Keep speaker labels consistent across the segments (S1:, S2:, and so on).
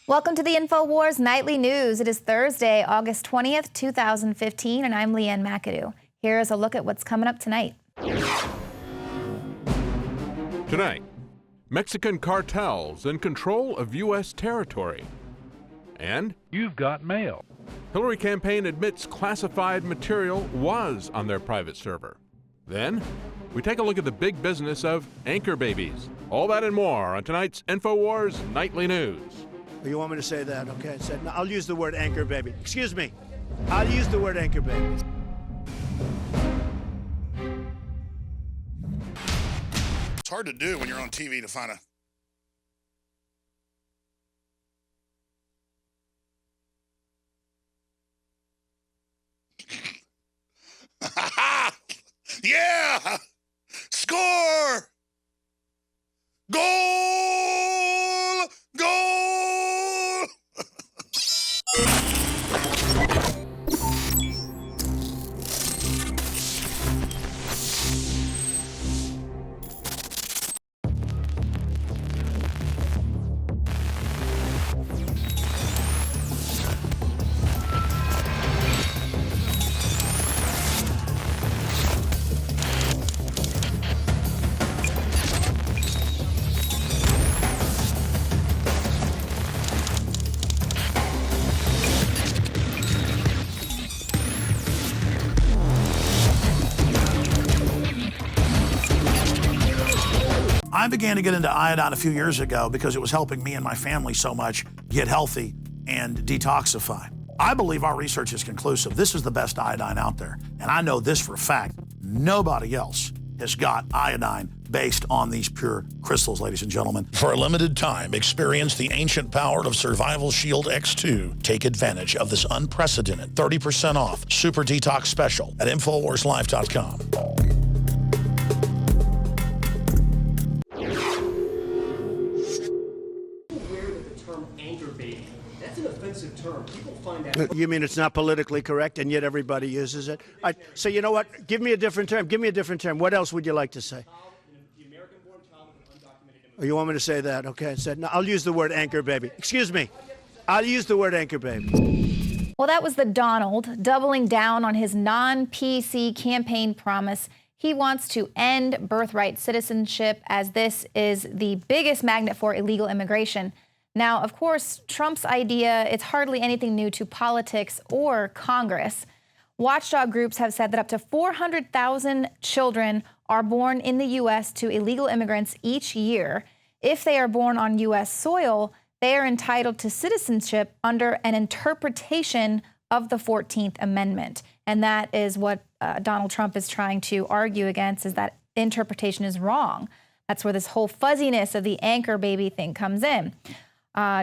S1: Welcome to the InfoWars Nightly News. It is Thursday, August 20th, 2015, and I'm Leanne McAdoo. Here's a look at what's coming up tonight.
S2: Tonight, Mexican cartels in control of U.S. territory. And
S3: you've got mail.
S2: Hillary campaign admits classified material was on their private server. Then, we take a look at the big business of anchor babies. All that and more on tonight's InfoWars Nightly News.
S4: You want me to say that? Okay. No, I'll use the word anchor baby. Excuse me. I'll use the word anchor baby.
S5: It's hard to do when you're on TV to find a... Yeah! Score! Goal! Goal!
S6: I began to get into iodine a few years ago because it was helping me and my family so much get healthy and detoxify. I believe our research is conclusive. This is the best iodine out there. And I know this for a fact. Nobody else has got iodine based on these pure crystals, ladies and gentlemen. For a limited time, experience the ancient power of Survival Shield X2. Take advantage of this unprecedented 30% off Super Detox Special at InfoWarsLive.com.
S4: You mean it's not politically correct, and yet everybody uses it? So you know what? Give me a different term. Give me a different term. What else would you like to say? Oh, you want me to say that? Okay. No, I'll use the word anchor baby. Excuse me. I'll use the word anchor baby.
S1: Well, that was the Donald doubling down on his non-PC campaign promise. He wants to end birthright citizenship, as this is the biggest magnet for illegal immigration. Now, of course, Trump's idea, it's hardly anything new to politics or Congress. Watchdog groups have said that up to 400,000 children are born in the U.S. to illegal immigrants each year. If they are born on U.S. soil, they are entitled to citizenship under an interpretation of the 14th Amendment. And that is what Donald Trump is trying to argue against, is that interpretation is wrong. That's where this whole fuzziness of the anchor baby thing comes in.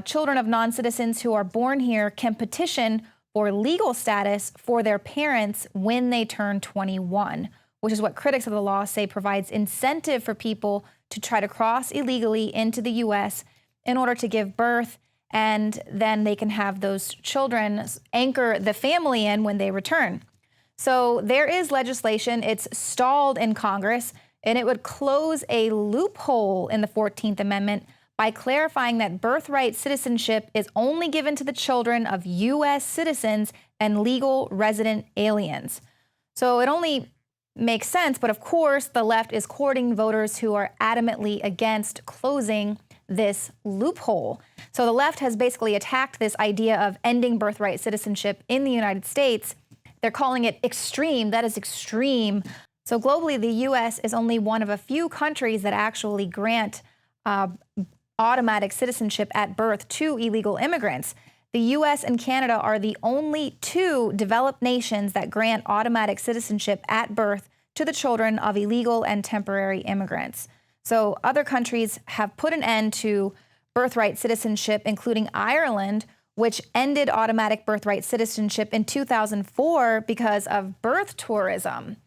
S1: Children of non-citizens who are born here can petition for legal status for their parents when they turn 21, which is what critics of the law say provides incentive for people to try to cross illegally into the U.S. in order to give birth, and then they can have those children anchor the family in when they return. So there is legislation. It's stalled in Congress, and it would close a loophole in the 14th Amendment by clarifying that birthright citizenship is only given to the children of U.S. citizens and legal resident aliens. So it only makes sense, but of course the left is courting voters who are adamantly against closing this loophole. So the left has basically attacked this idea of ending birthright citizenship in the United States. They're calling it extreme. That is extreme. So globally, the U.S. is only one of a few countries that actually grant automatic citizenship at birth to illegal immigrants. The U.S. and Canada are the only two developed nations that grant automatic citizenship at birth to the children of illegal and temporary immigrants. So other countries have put an end to birthright citizenship, including Ireland, which ended automatic birthright citizenship in 2004 because of birth tourism.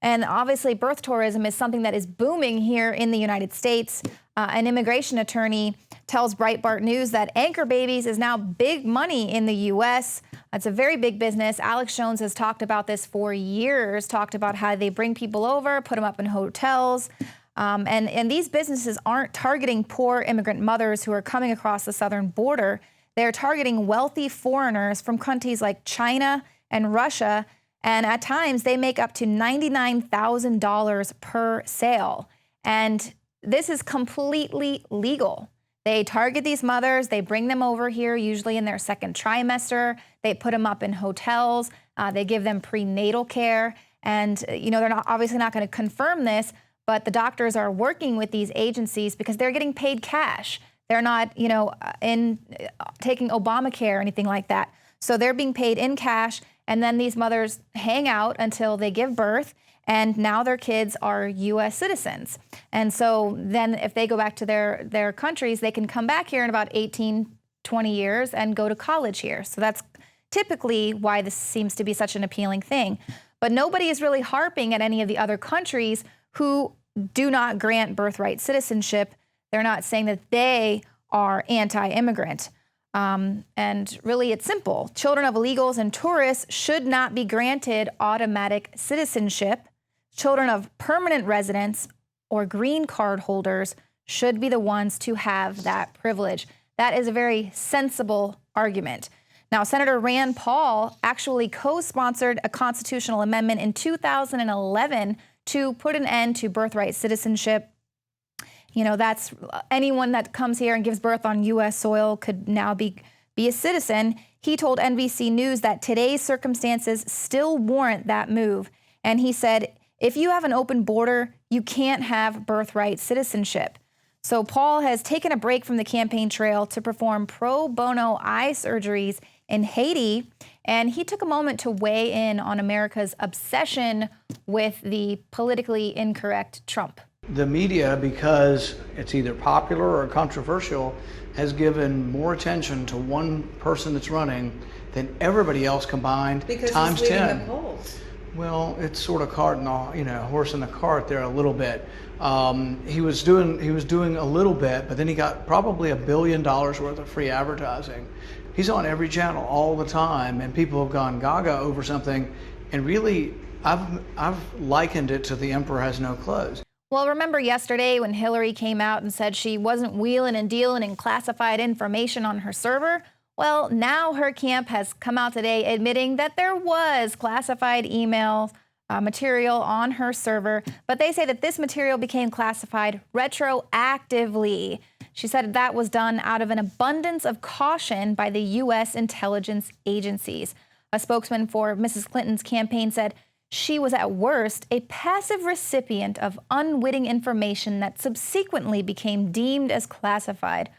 S1: And obviously, birth tourism is something that is booming here in the United States. An immigration attorney tells Breitbart News that anchor babies is now big money in the U.S. It's a very big business. Alex Jones has talked about this for years, talked about how they bring people over, put them up in hotels, And these businesses aren't targeting poor immigrant mothers who are coming across the southern border. They're targeting wealthy foreigners from countries like China and Russia. And at times, they make up to $99,000 per sale. And this is completely legal. They target these mothers. They bring them over here, usually in their second trimester. They put them up in hotels. They give them prenatal care. And, they're obviously not going to confirm this, but the doctors are working with these agencies because they're getting paid cash. They're not, in taking Obamacare or anything like that. So they're being paid in cash, and then these mothers hang out until they give birth, and now their kids are U.S. citizens. And so then if they go back to their countries, they can come back here in about 18, 20 years and go to college here. So that's typically why this seems to be such an appealing thing. But nobody is really harping at any of the other countries who do not grant birthright citizenship. They're not saying that they are anti-immigrant. And really, it's simple. Children of illegals and tourists should not be granted automatic citizenship. Children of permanent residents or green card holders should be the ones to have that privilege. That is a very sensible argument. Now, Senator Rand Paul actually co-sponsored a constitutional amendment in 2011 to put an end to birthright citizenship. That's anyone that comes here and gives birth on U.S. soil could now be a citizen. He told NBC News that today's circumstances still warrant that move. And he said, if you have an open border, you can't have birthright citizenship. So Paul has taken a break from the campaign trail to perform pro bono eye surgeries in Haiti, and he took a moment to weigh in on America's obsession with the politically incorrect Trump.
S3: The media, because it's either popular or controversial, has given more attention to one person that's running than everybody else combined
S7: because
S3: times
S7: he's leading
S3: 10.
S7: the polls.
S3: Well, it's sort of horse in the cart there a little bit. He was doing a little bit, but then he got probably $1 billion worth of free advertising. He's on every channel all the time, and people have gone gaga over something. And really, I've likened it to the emperor has no clothes.
S1: Well, remember yesterday when Hillary came out and said she wasn't wheeling and dealing in classified information on her server? Well, now her camp has come out today admitting that there was classified email material on her server, but they say that this material became classified retroactively. She said that was done out of an abundance of caution by the U.S. intelligence agencies. A spokesman for Mrs. Clinton's campaign said she was at worst a passive recipient of unwitting information that subsequently became deemed as classified.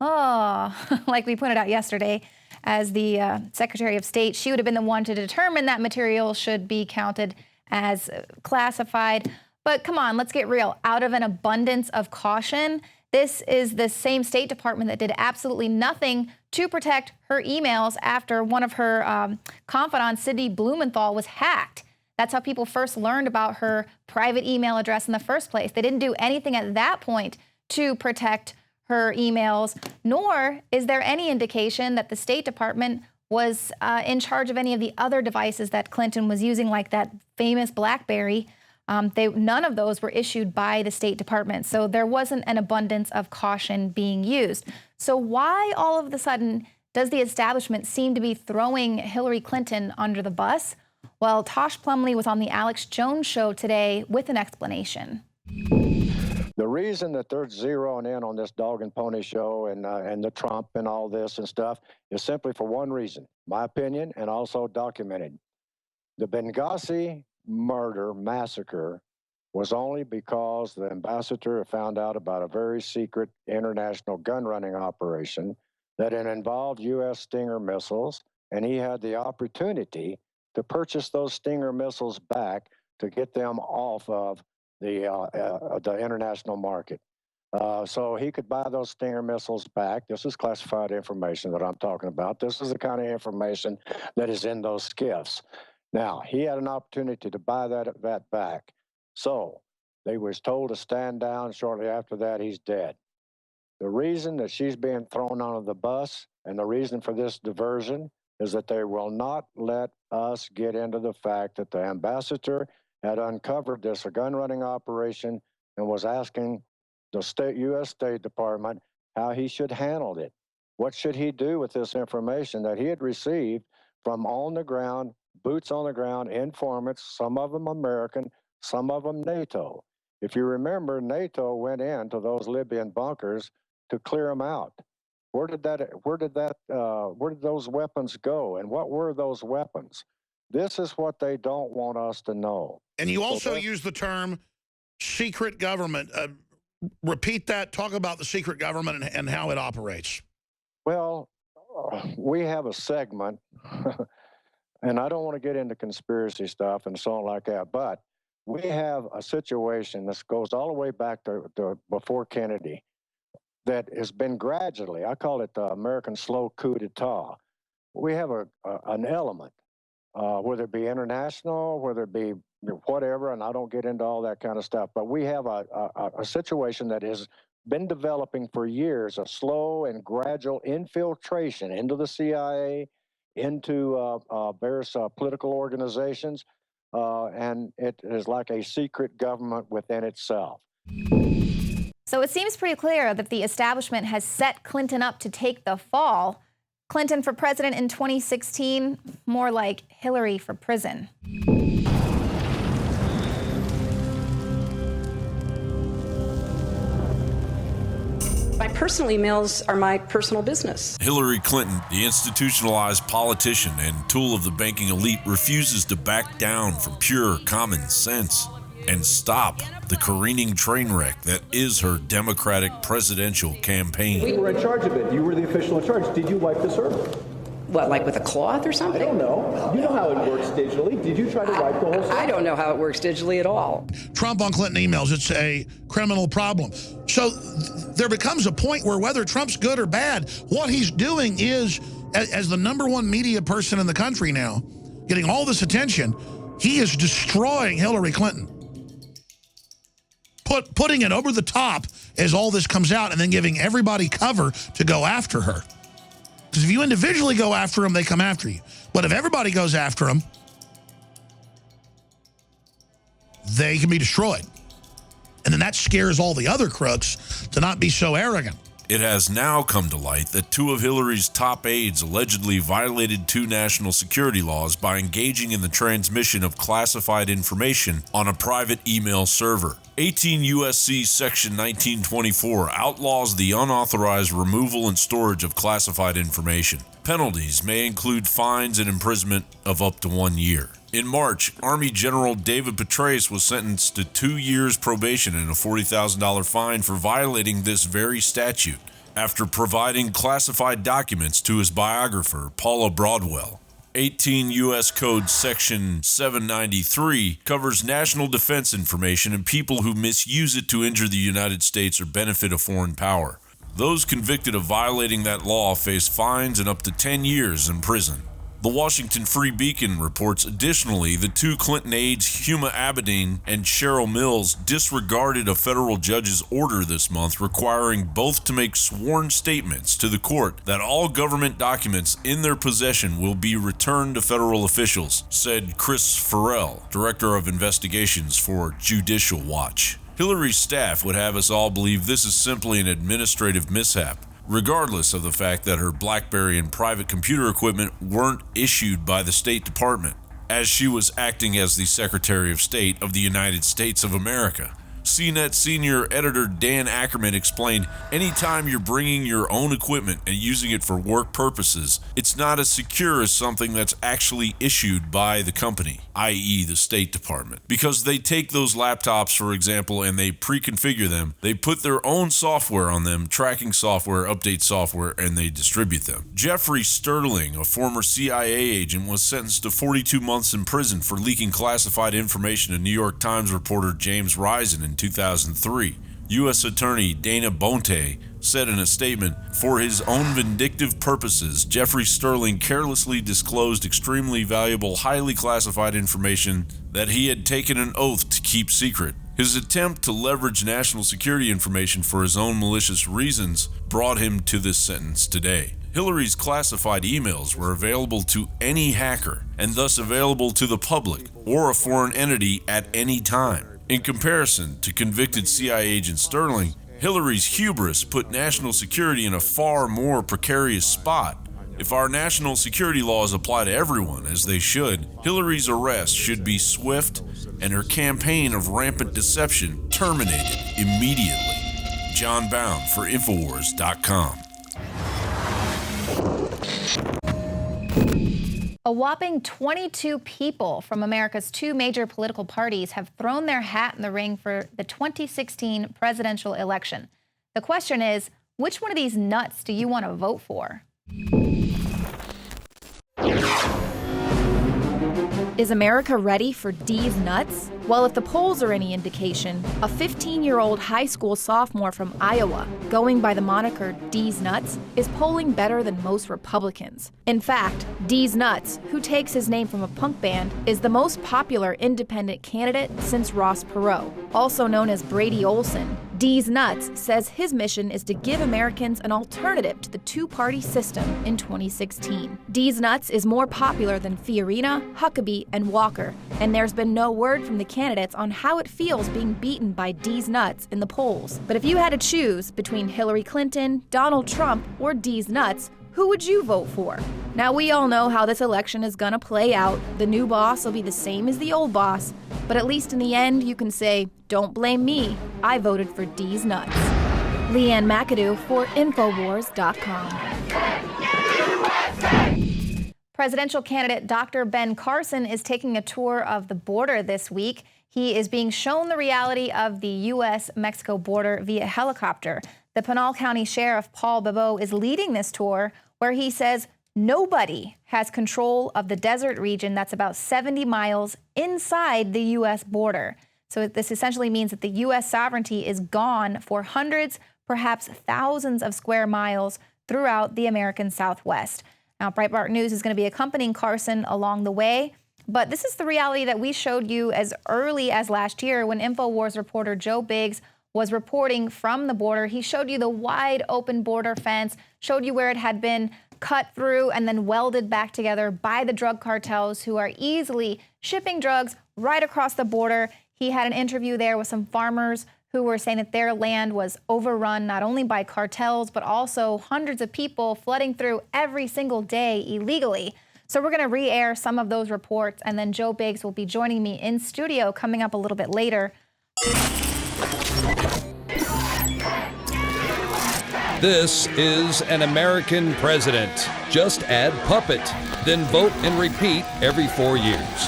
S1: Oh, like we pointed out yesterday, as the Secretary of State, she would have been the one to determine that material should be counted as classified. But come on, let's get real. Out of an abundance of caution, this is the same State Department that did absolutely nothing to protect her emails after one of her confidants, Sidney Blumenthal, was hacked. That's how people first learned about her private email address in the first place. They didn't do anything at that point to protect her emails, nor is there any indication that the State Department was in charge of any of the other devices that Clinton was using, like that famous BlackBerry. None of those were issued by the State Department, so there wasn't an abundance of caution being used. So why all of a sudden does the establishment seem to be throwing Hillary Clinton under the bus? Well, Tosh Plumlee was on the Alex Jones Show today with an explanation.
S8: The reason that they're zeroing in on this dog and pony show and the Trump and all this and stuff is simply for one reason, my opinion, and also documented. The Benghazi massacre was only because the ambassador found out about a very secret international gun running operation that it involved U.S. Stinger missiles, and he had the opportunity to purchase those Stinger missiles back to get them off of the international market. So he could buy those Stinger missiles back. This is classified information that I'm talking about. This is the kind of information that is in those skiffs. Now, he had an opportunity to buy that back. So they was told to stand down. Shortly after that, he's dead. The reason that she's being thrown onto the bus and the reason for this diversion is that they will not let us get into the fact that the ambassador had uncovered this gun running operation and was asking the U.S. State Department how he should handle it. What should he do with this information that he had received from on the ground, boots on the ground informants, some of them American, some of them NATO. If you remember, NATO went into those Libyan bunkers to clear them out. Where did those weapons go, and what were those weapons? This is what they don't want us to know.
S7: And you also use the term secret government. Repeat that. Talk about the secret government and how it operates.
S8: Well, we have a segment, and I don't want to get into conspiracy stuff and so on like that, but we have a situation that goes all the way back to before Kennedy that has been gradually, I call it the American slow coup d'etat. We have an element, whether it be international, whether it be whatever, and I don't get into all that kind of stuff, but we have a situation that has been developing for years, a slow and gradual infiltration into the CIA, into various political organizations, and it is like a secret government within itself.
S1: So it seems pretty clear that the establishment has set Clinton up to take the fall. Clinton for president in 2016, more like Hillary for prison.
S9: My personal emails are my personal business.
S10: Hillary Clinton, the institutionalized politician and tool of the banking elite, refuses to back down from pure common sense and stop the careening train wreck that is her Democratic presidential campaign.
S11: We were in charge of it. You were the official in charge. Did you wipe the server?
S9: What, like with a cloth or something?
S11: I don't know. You know how it works digitally. Did you try to wipe the whole server?
S9: I don't know how it works digitally at all.
S7: Trump on Clinton emails, it's a criminal problem. So there becomes a point where whether Trump's good or bad, what he's doing is, as the #1 media person in the country now, getting all this attention, he is destroying Hillary Clinton. Putting it over the top as all this comes out and then giving everybody cover to go after her. Because if you individually go after them, they come after you. But if everybody goes after them, they can be destroyed. And then that scares all the other crooks to not be so arrogant.
S10: It has now come to light that 2 of Hillary's top aides allegedly violated 2 national security laws by engaging in the transmission of classified information on a private email server. 18 U.S.C. Section 1924 outlaws the unauthorized removal and storage of classified information. Penalties may include fines and imprisonment of up to 1 year. In March, Army General David Petraeus was sentenced to 2 years probation and a $40,000 fine for violating this very statute after providing classified documents to his biographer, Paula Broadwell. 18 U.S. Code Section 793 covers national defense information and people who misuse it to injure the United States or benefit a foreign power. Those convicted of violating that law face fines and up to 10 years in prison. The Washington Free Beacon reports additionally the 2 Clinton aides, Huma Abedin and Cheryl Mills, disregarded a federal judge's order this month requiring both to make sworn statements to the court that all government documents in their possession will be returned to federal officials, said Chris Farrell, Director of Investigations for Judicial Watch. Hillary's staff would have us all believe this is simply an administrative mishap, regardless of the fact that her BlackBerry and private computer equipment weren't issued by the State Department, as she was acting as the Secretary of State of the United States of America. CNET senior editor Dan Ackerman explained, anytime you're bringing your own equipment and using it for work purposes, it's not as secure as something that's actually issued by the company, i.e. the State Department. Because they take those laptops, for example, and they pre-configure them, they put their own software on them, tracking software, update software, and they distribute them. Jeffrey Sterling, a former CIA agent, was sentenced to 42 months in prison for leaking classified information to New York Times reporter James Risen in 2003. U.S. Attorney Dana Bonte said in a statement, for his own vindictive purposes, Jeffrey Sterling carelessly disclosed extremely valuable, highly classified information that he had taken an oath to keep secret. His attempt to leverage national security information for his own malicious reasons brought him to this sentence today. Hillary's classified emails were available to any hacker and thus available to the public or a foreign entity at any time. In comparison to convicted CIA agent Sterling, Hillary's hubris put national security in a far more precarious spot. If our national security laws apply to everyone, as they should, Hillary's arrest should be swift and her campaign of rampant deception terminated immediately. John Bound for Infowars.com.
S1: A whopping 22 people from America's two major political parties have thrown their hat in the ring for the 2016 presidential election. The question is, which one of these nuts do you want to vote for? Is America ready for D's nuts? Well, if the polls are any indication, a 15-year-old high school sophomore from Iowa, going by the moniker D's Nuts, is polling better than most Republicans. In fact, D's Nuts, who takes his name from a punk band, is the most popular independent candidate since Ross Perot. Also known as Brady Olson, D's Nuts says his mission is to give Americans an alternative to the two-party system in 2016. D's Nuts is more popular than Fiorina, Huckabee, and Walker, and there's been no word from the candidates on how it feels being beaten by D's Nuts in the polls. But if you had to choose between Hillary Clinton, Donald Trump, or D's Nuts, who would you vote for? Now, we all know how this election is gonna play out. The new boss will be the same as the old boss, but at least in the end, you can say, don't blame me, I voted for D's Nuts. Leanne McAdoo for Infowars.com. Presidential candidate Dr. Ben Carson is taking a tour of the border this week. He is being shown the reality of the U.S.-Mexico border via helicopter. The Pinal County Sheriff Paul Bebeau is leading this tour, where he says nobody has control of the desert region that's about 70 miles inside the U.S. border. So this essentially means that the U.S. sovereignty is gone for hundreds, perhaps thousands of square miles throughout the American Southwest. Now, Breitbart News is going to be accompanying Carson along the way, but this is the reality that we showed you as early as last year when InfoWars reporter Joe Biggs was reporting from the border. He showed you the wide open border fence, showed you where it had been cut through and then welded back together by the drug cartels who are easily shipping drugs right across the border. He had an interview there with some farmers who were saying that their land was overrun not only by cartels, but also hundreds of people flooding through every single day illegally. So we're going to re-air some of those reports, and then Joe Biggs will be joining me in studio coming up a little bit later.
S12: This is an American president. Just add puppet, then vote and repeat every 4 years.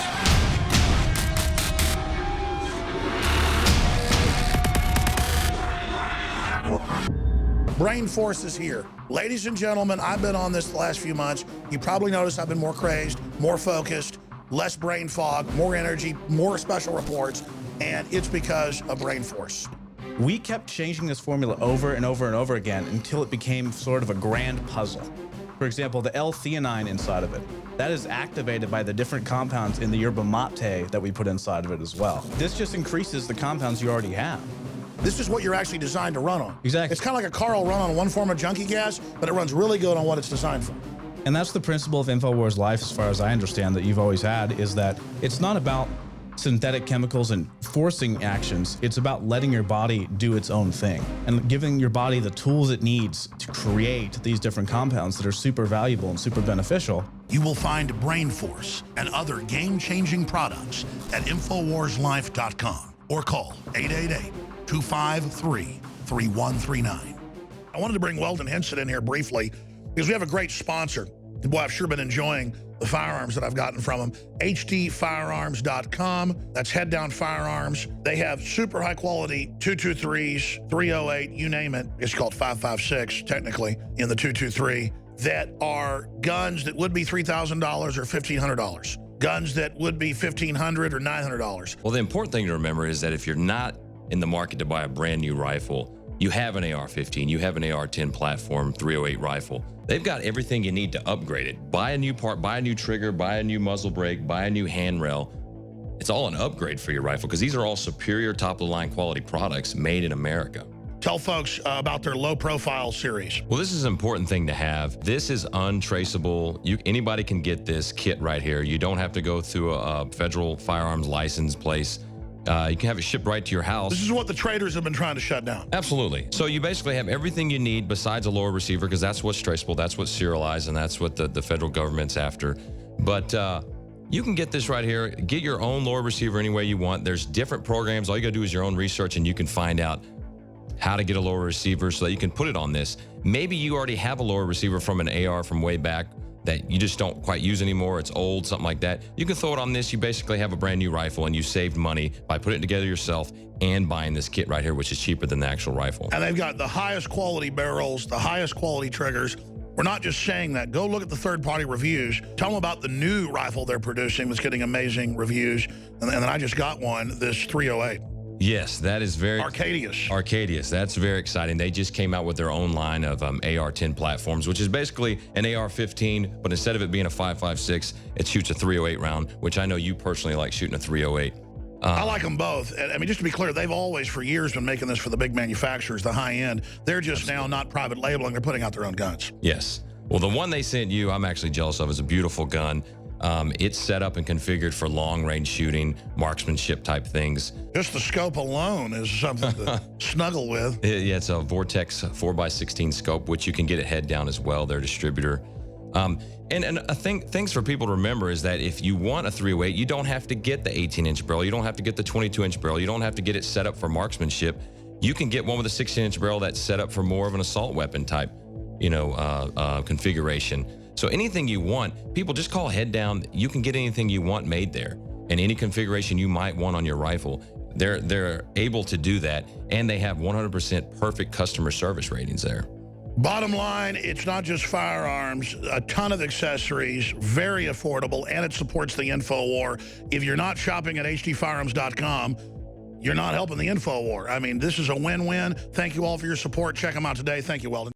S7: Brain Force is here. Ladies and gentlemen, I've been on this the last few months. You probably noticed I've been more crazed, more focused, less brain fog, more energy, more special reports, and it's because of Brain Force.
S13: We kept changing this formula over and over and over again until it became sort of a grand puzzle. For example, the L-theanine inside of it, that is activated by the different compounds in the yerba mate that we put inside of it as well. This just increases the compounds you already have.
S7: This is what you're actually designed to run on.
S13: Exactly.
S7: It's kind of like a car will run on one form of junkie gas, but it runs really good on what it's designed for.
S13: And that's the principle of InfoWars Life, as far as I understand, that you've always had, is that it's not about synthetic chemicals and forcing actions. It's about letting your body do its own thing and giving your body the tools it needs to create these different compounds that are super valuable and super beneficial.
S7: You will find Brain Force and other game-changing products at InfoWarsLife.com or call 888-253-3139. I wanted to bring Weldon Henson in here briefly because we have a great sponsor. Boy, I've sure been enjoying the firearms that I've gotten from them. hdfirearms.com. That's Head Down Firearms. They have super high quality 223s, 308, you name it. It's called 556 technically in the 223, that are guns that would be $3,000 or $1,500. Guns that would be $1,500 or $900.
S14: Well, the important thing to remember is that if you're not in the market to buy a brand new rifle, you have an AR-15, you have an AR-10 platform, 308 rifle. They've got everything you need to upgrade it. Buy a new part, buy a new trigger, buy a new muzzle brake, buy a new handrail. It's all an upgrade for your rifle because these are all superior top-of-the-line quality products made in America.
S7: Tell folks about their low-profile series.
S14: Well, this is an important thing to have. This is untraceable. Anybody can get this kit right here. You don't have to go through a federal firearms license place. You can have it shipped right to your house.
S7: This is what the traders have been trying to shut down.
S14: Absolutely. So you basically have everything you need besides a lower receiver, because that's what's traceable, that's what's serialized, and that's what the federal government's after. But you can get this right here. Get your own lower receiver any way you want. There's different programs. All you got to do is your own research, and you can find out how to get a lower receiver so that you can put it on this. Maybe you already have a lower receiver from an AR from way back that you just don't quite use anymore. It's old, something like that. You can throw it on this. You basically have a brand new rifle, and you saved money by putting it together yourself and buying this kit right here, which is cheaper than the actual rifle.
S7: And they've got the highest quality barrels, the highest quality triggers. We're not just saying that. Go look at the third-party reviews. Tell them about the new rifle they're producing that's getting amazing reviews. And then I just got one, this 308.
S14: Yes, that is very...
S7: Arcadius.
S14: That's very exciting. They just came out with their own line of AR-10 platforms, which is basically an AR-15, but instead of it being a 5.56, it shoots a 308 round, which I know you personally like shooting a 308.
S7: I like them both. I mean, just to be clear, they've always, for years, been making this for the big manufacturers, the high end. They're just now not private labeling. They're putting out their own guns.
S14: Yes. Well, the one they sent you, I'm actually jealous of. It's a beautiful gun. It's set up and configured for long-range shooting, marksmanship type things.
S7: Just the scope alone is something to snuggle with.
S14: Yeah, it's a Vortex 4x16 scope, which you can get it head down as well, their distributor. And I think things for people to remember is that if you want a 308, you don't have to get the 18-inch barrel. You don't have to get the 22-inch barrel. You don't have to get it set up for marksmanship. You can get one with a 16-inch barrel that's set up for more of an assault weapon type, configuration. So anything you want, people just call head down. You can get anything you want made there, and any configuration you might want on your rifle. They're able to do that, and they have 100% perfect customer service ratings there.
S7: Bottom line, it's not just firearms, a ton of accessories, very affordable, and it supports the InfoWar. If you're not shopping at hdfirearms.com, you're not helping the InfoWar. I mean, this is a win-win. Thank you all for your support. Check them out today. Thank you, Weldon.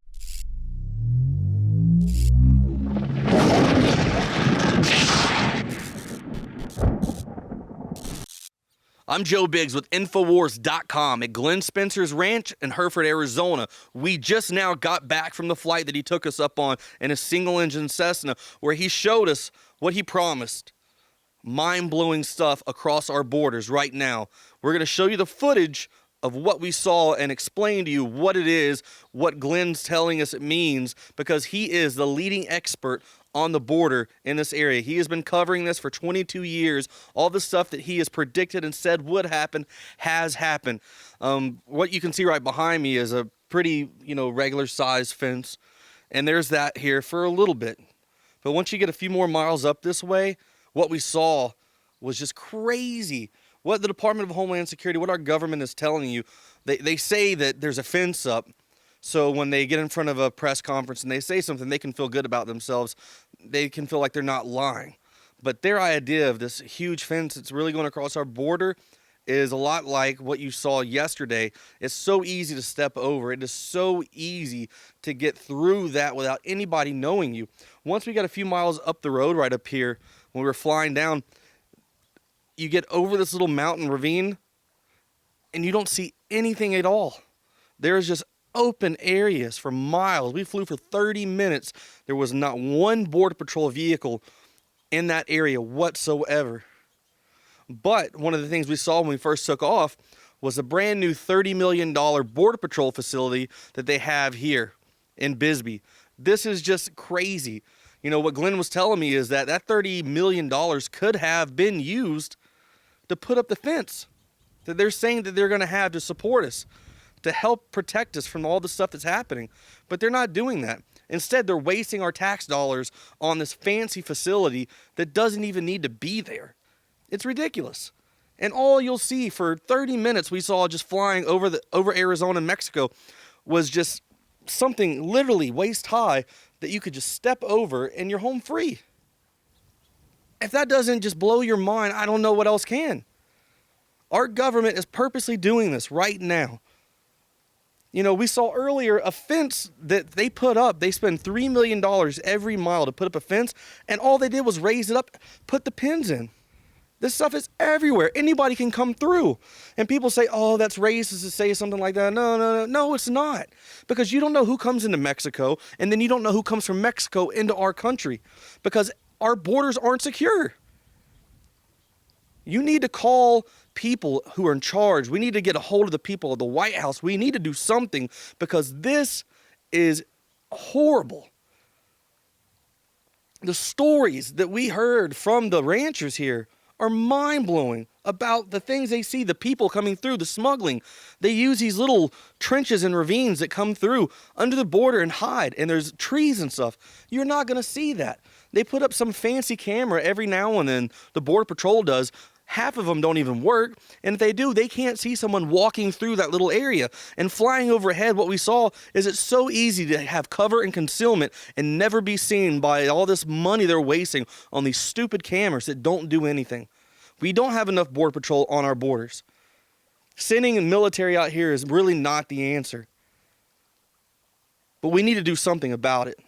S15: I'm Joe Biggs with Infowars.com at Glenn Spencer's Ranch in Hereford, Arizona. We just now got back from the flight that he took us up on in a single-engine Cessna, where he showed us what he promised. Mind-blowing stuff across our borders right now. We're going to show you the footage of what we saw and explain to you what it is, what Glenn's telling us it means, because he is the leading expert on the border in this area. He has been covering this for 22 years. All the stuff that he has predicted and said would happen has happened. What you can see right behind me is a pretty, regular size fence. And there's that here for a little bit. But once you get a few more miles up this way, what we saw was just crazy. What the Department of Homeland Security, what our government is telling you, they say that there's a fence up. So when they get in front of a press conference and they say something, they can feel good about themselves. They can feel like they're not lying. But their idea of this huge fence that's really going across our border is a lot like what you saw yesterday. It's so easy to step over. It is so easy to get through that without anybody knowing you. Once we got a few miles up the road right up here, when we were flying down, you get over this little mountain ravine and you don't see anything at all. There is just open areas for miles. We flew for 30 minutes. There was not one Border Patrol vehicle in that area whatsoever. But one of the things we saw when we first took off was a brand new $30 million Border Patrol facility that they have here in Bisbee. This is just crazy. What Glenn was telling me is that $30 million could have been used to put up the fence that they're saying that they're going to have to support us, to help protect us from all the stuff that's happening. But they're not doing that. Instead, they're wasting our tax dollars on this fancy facility that doesn't even need to be there. It's ridiculous. And all you'll see for 30 minutes we saw just flying over Arizona and Mexico was just something literally waist high that you could just step over and you're home free. If that doesn't just blow your mind, I don't know what else can. Our government is purposely doing this right now. We saw earlier a fence that they put up. They spend $3 million every mile to put up a fence, and all they did was raise it up, put the pins in. This stuff is everywhere. Anybody can come through. And people say, oh, that's racist to say something like that. No, it's not. Because you don't know who comes into Mexico, and then you don't know who comes from Mexico into our country. Because our borders aren't secure. You need to call people who are in charge. We need to get a hold of the people of the White House. We need to do something because this is horrible. The stories that we heard from the ranchers here are mind-blowing about the things they see, the people coming through, the smuggling. They use these little trenches and ravines that come through under the border and hide, and there's trees and stuff. You're not going to see that. They put up some fancy camera every now and then, the Border Patrol does. Half of them don't even work, and if they do, they can't see someone walking through that little area. And flying overhead, what we saw is it's so easy to have cover and concealment and never be seen by all this money they're wasting on these stupid cameras that don't do anything. We don't have enough Border Patrol on our borders. Sending a military out here is really not the answer. But we need to do something about it.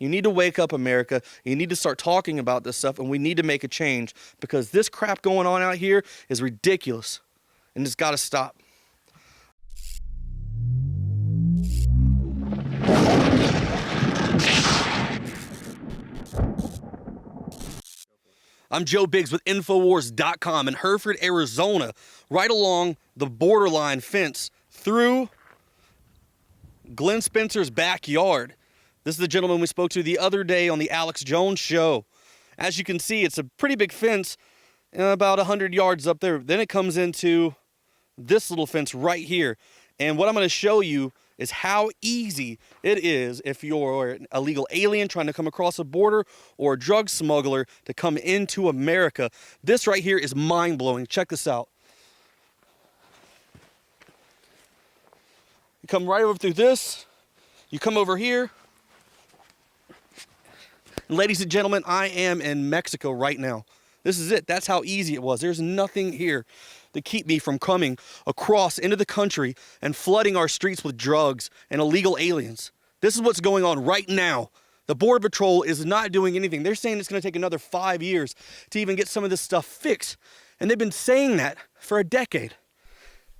S15: You need to wake up, America. You need to start talking about this stuff, and we need to make a change because this crap going on out here is ridiculous, and it's got to stop. I'm Joe Biggs with NoWorldOrder.com in Hereford, Arizona, right along the borderline fence through Glenn Spencer's backyard. This is the gentleman we spoke to the other day on the Alex Jones show. As you can see, it's a pretty big fence, about 100 yards up there. Then it comes into this little fence right here. And what I'm going to show you is how easy it is if you're an illegal alien trying to come across a border or a drug smuggler to come into America. This right here is mind-blowing. Check this out. You come right over through this. You come over here. And ladies and gentlemen, I am in Mexico right now. This is it. That's how easy it was. There's nothing here to keep me from coming across into the country and flooding our streets with drugs and illegal aliens. This is what's going on right now. The Border Patrol is not doing anything. They're saying it's going to take another 5 years to even get some of this stuff fixed. And they've been saying that for a decade.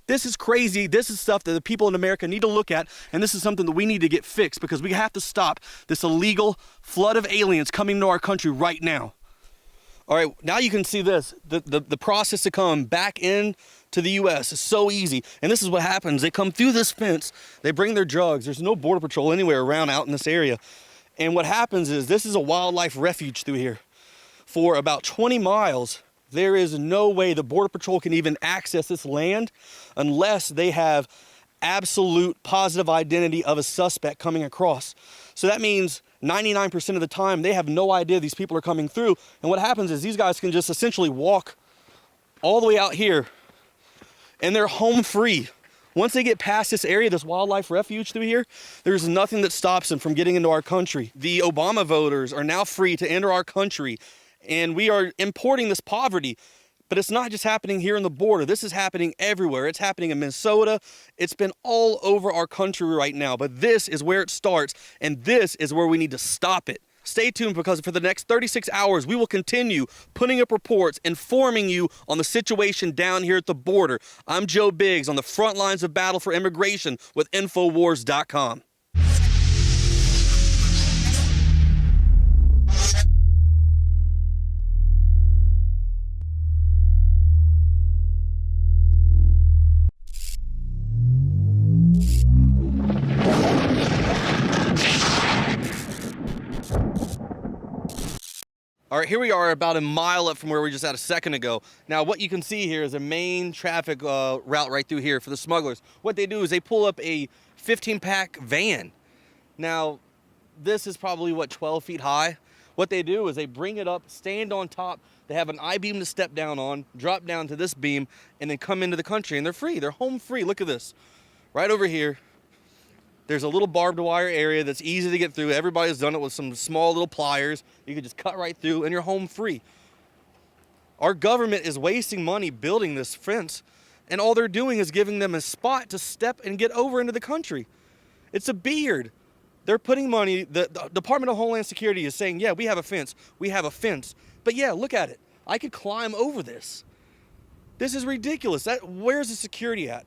S15: This is crazy. This is stuff that the people in America need to look at, and this is something that we need to get fixed because we have to stop this illegal flood of aliens coming to our country right now. All right, now you can see this. The process to come back in to the U.S. is so easy. And this is what happens. They come through this fence. They bring their drugs. There's no Border Patrol anywhere around out in this area. And what happens is this is a wildlife refuge through here. For about 20 miles, there is no way the Border Patrol can even access this land unless they have absolute positive identity of a suspect coming across. So that means 99% of the time, they have no idea these people are coming through. And what happens is these guys can just essentially walk all the way out here and they're home free. Once they get past this area, this wildlife refuge through here, there's nothing that stops them from getting into our country. The Obama voters are now free to enter our country, and we are importing this poverty. But it's not just happening here on the border. This is happening everywhere. It's happening in Minnesota. It's been all over our country right now. But this is where it starts, and this is where we need to stop it. Stay tuned because for the next 36 hours, we will continue putting up reports, informing you on the situation down here at the border. I'm Joe Biggs on the front lines of battle for immigration with NoWorldOrder.com. All right, here we are about a mile up from where we were just at a second ago. Now, what you can see here is a main traffic route right through here for the smugglers. What they do is they pull up a 15-pack van. Now, this is probably, 12 feet high? What they do is they bring it up, stand on top. They have an I-beam to step down on, drop down to this beam, and then come into the country. And they're free. They're home free. Look at this. Right over here. There's a little barbed wire area that's easy to get through. Everybody's done it with some small little pliers. You can just cut right through and you're home free. Our government is wasting money building this fence, and all they're doing is giving them a spot to step and get over into the country. It's a beard. They're putting money. The Department of Homeland Security is saying, yeah, we have a fence. We have a fence. But yeah, look at it. I could climb over this. This is ridiculous. Where's the security at?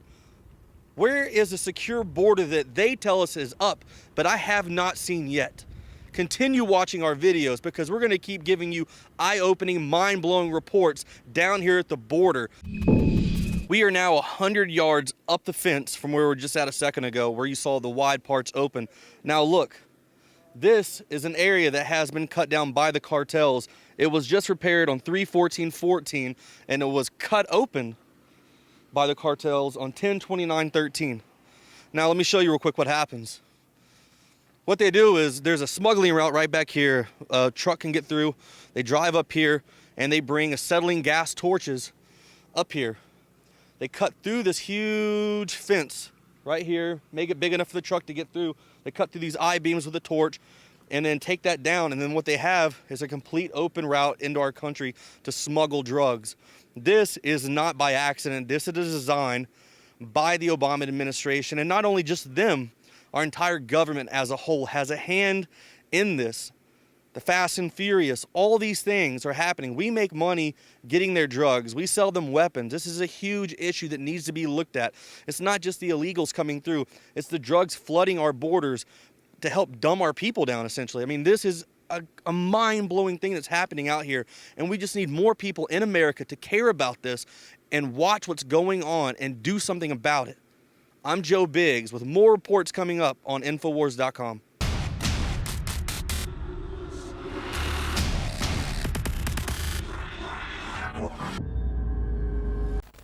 S15: Where is a secure border that they tell us is up, but I have not seen yet? Continue watching our videos because we're going to keep giving you eye-opening, mind-blowing reports down here at the border. We are now 100 yards up the fence from where we were just at a second ago, where you saw the wide parts open. Now look, this is an area that has been cut down by the cartels. It was just repaired on 3/14/14, and it was cut open by the cartels on 10/29/13. Now let me show you real quick what happens. What they do is there's a smuggling route right back here. A truck can get through. They drive up here and they bring acetylene gas torches up here. They cut through this huge fence right here, make it big enough for the truck to get through. They cut through these I-beams with a torch and then take that down. And then what they have is a complete open route into our country to smuggle drugs. This is not by accident. This is designed by the Obama administration. And not only just them, our entire government as a whole has a hand in this. The Fast and Furious, all these things are happening. We make money getting their drugs. We sell them weapons. This is a huge issue that needs to be looked at. It's not just the illegals coming through. It's the drugs flooding our borders to help dumb our people down, essentially. I mean, this is a mind-blowing thing that's happening out here. And we just need more people in America to care about this and watch what's going on and do something about it. I'm Joe Biggs with more reports coming up on Infowars.com.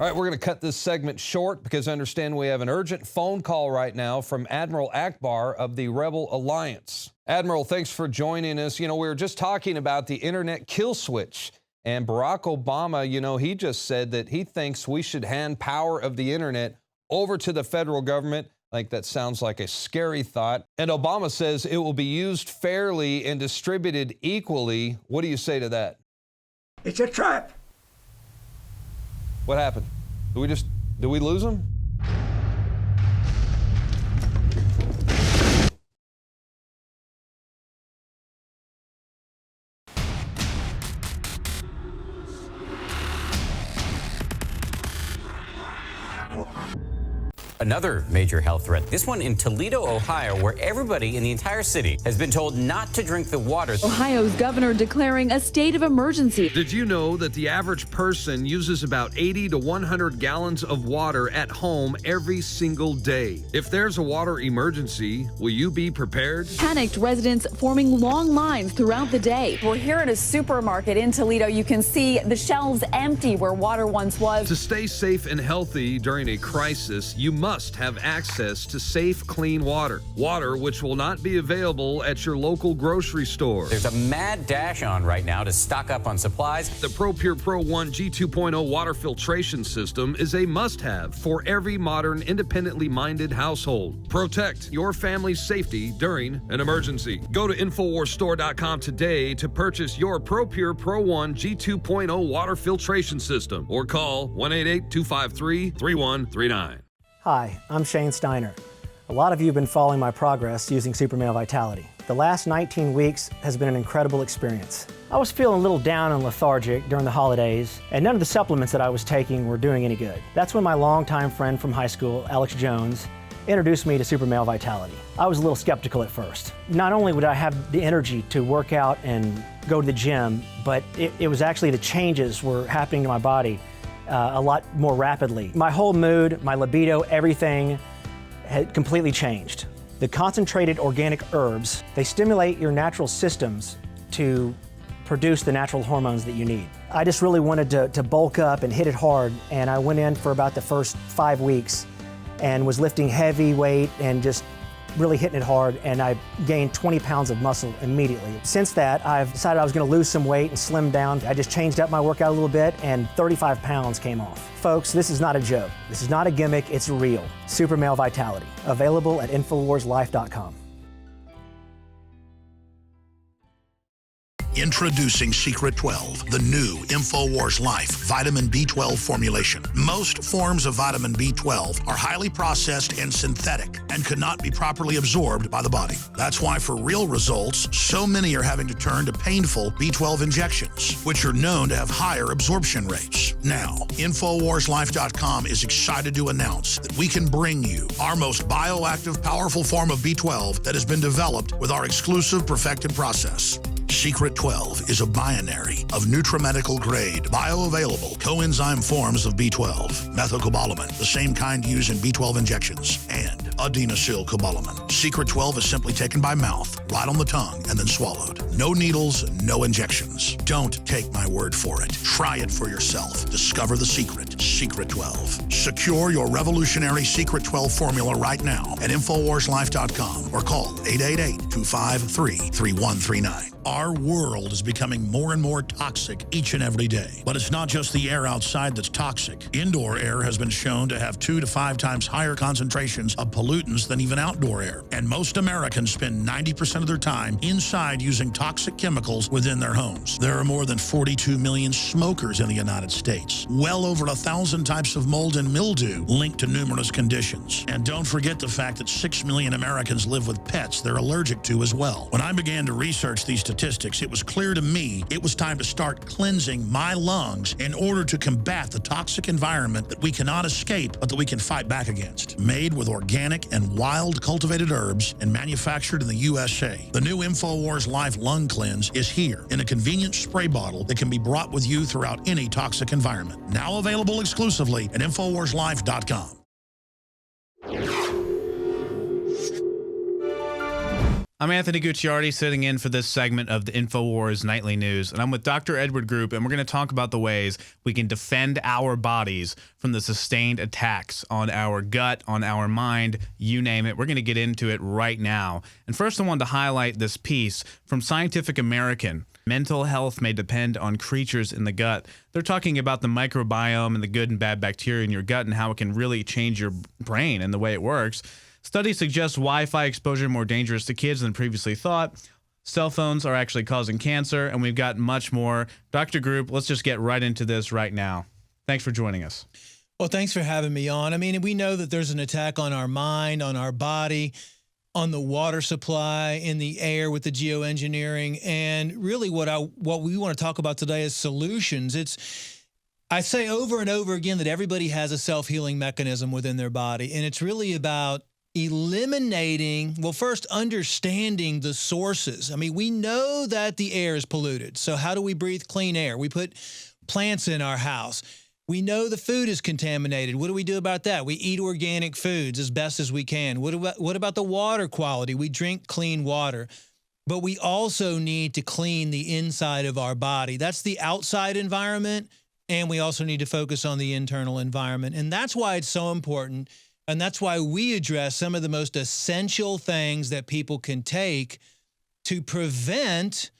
S12: All right, we're going to cut this segment short because I understand we have an urgent phone call right now from Admiral Akbar of the Rebel Alliance. Admiral, thanks for joining us. You know, we were just talking about the internet kill switch, and Barack Obama, you know, he just said that he thinks we should hand power of the internet over to the federal government. I think that sounds like a scary thought. And Obama says it will be used fairly and distributed equally. What do you say to that?
S4: It's a trap.
S12: What happened? Did we lose him?
S16: Another major health threat, this one in Toledo, Ohio, where everybody in the entire city has been told not to drink the water.
S17: Ohio's governor declaring a state of emergency.
S12: Did you know that the average person uses about 80 to 100 gallons of water at home every single day? If there's a water emergency, will you be prepared?
S17: Panicked residents forming long lines throughout the day.
S18: We're here at a supermarket in Toledo. You can see the shelves empty where water once was.
S12: To stay safe and healthy during a crisis, you must have access to safe, clean water. Water which will not be available at your local grocery store.
S16: There's a mad dash on right now to stock up on supplies.
S12: The ProPure Pro 1 G2.0 water filtration system is a must-have for every modern, independently minded household. Protect your family's safety during an emergency. Go to InfoWarsStore.com today to purchase your ProPure Pro 1 G2.0 water filtration system or call 1-888-253-3139.
S19: Hi, I'm Shane Steiner. A lot of you have been following my progress using Super Male Vitality. The last 19 weeks has been an incredible experience. I was feeling a little down and lethargic during the holidays, and none of the supplements that I was taking were doing any good. That's when my longtime friend from high school, Alex Jones, introduced me to Super Male Vitality. I was a little skeptical at first. Not only would I have the energy to work out and go to the gym, but it was actually the changes were happening to my body a lot more rapidly. My whole mood, my libido, everything had completely changed. The concentrated organic herbs, they stimulate your natural systems to produce the natural hormones that you need. I just really wanted to bulk up and hit it hard, and I went in for about the first 5 weeks and was lifting heavy weight and just really hitting it hard, and I gained 20 pounds of muscle immediately. Since that, I've decided I was gonna lose some weight and slim down. I just changed up my workout a little bit, and 35 pounds came off. Folks, this is not a joke. This is not a gimmick, it's real. Super Male Vitality, available at InfoWarsLife.com.
S7: Introducing Secret 12, the new InfoWars Life vitamin B12 formulation. Most forms of vitamin B12 are highly processed and synthetic and could not be properly absorbed by the body. That's why for real results, so many are having to turn to painful B12 injections, which are known to have higher absorption rates. Now, InfoWarsLife.com is excited to announce that we can bring you our most bioactive, powerful form of B12 that has been developed with our exclusive perfected process. Secret 12 is a binary of nutramedical grade, bioavailable coenzyme forms of B12, methylcobalamin, the same kind used in B12 injections, and adenosylcobalamin. Secret 12 is simply taken by mouth, right on the tongue, and then swallowed. No needles, no injections. Don't take my word for it. Try it for yourself. Discover the secret. Secret 12. Secure your revolutionary Secret 12 formula right now at InfoWarsLife.com or call 888-253-3139. Our world is becoming more and more toxic each and every day. But it's not just the air outside that's toxic. Indoor air has been shown to have 2 to 5 times higher concentrations of pollutants than even outdoor air. And most Americans spend 90% of their time inside using toxic chemicals within their homes. There are more than 42 million smokers in the United States. Well over 1,000 types of mold and mildew linked to numerous conditions. And don't forget the fact that 6 million Americans live with pets they're allergic to as well. When I began to research these statistics, it was clear to me it was time to start cleansing my lungs in order to combat the toxic environment that we cannot escape, but that we can fight back against. Made with organic and wild cultivated herbs and manufactured in the USA, the new InfoWars Life Lung Cleanse is here in a convenient spray bottle that can be brought with you throughout any toxic environment. Now available exclusively at InfoWarsLife.com.
S13: I'm Anthony Gucciardi, sitting in for this segment of the InfoWars Nightly News, and I'm with Dr. Edward Group, and we're going to talk about the ways we can defend our bodies from the sustained attacks on our gut, on our mind, you name it. We're going to get into it right now. And first, I wanted to highlight this piece from Scientific American. Mental health may depend on creatures in the gut. They're talking about the microbiome and the good and bad bacteria in your gut and how it can really change your brain and the way it works. Studies suggest Wi-Fi exposure more dangerous to kids than previously thought. Cell phones are actually causing cancer, and we've got much more. Dr. Group, let's just get right into this right now. Thanks for joining us.
S20: Well, thanks for having me on. I mean, we know that there's an attack on our mind, on our body, on the water supply, in the air with the geoengineering, and really what we want to talk about today is solutions. I say over and over again that everybody has a self-healing mechanism within their body, and it's really about eliminating, well, first understanding the sources. I mean, we know that the air is polluted. So how do we breathe clean air? We put plants in our house. We know the food is contaminated. What do we do about that? We eat organic foods as best as we can. What about the water quality? We drink clean water. But we also need to clean the inside of our body. That's the outside environment, and we also need to focus on the internal environment. And that's why it's so important. And that's why we address some of the most essential things that people can take to prevent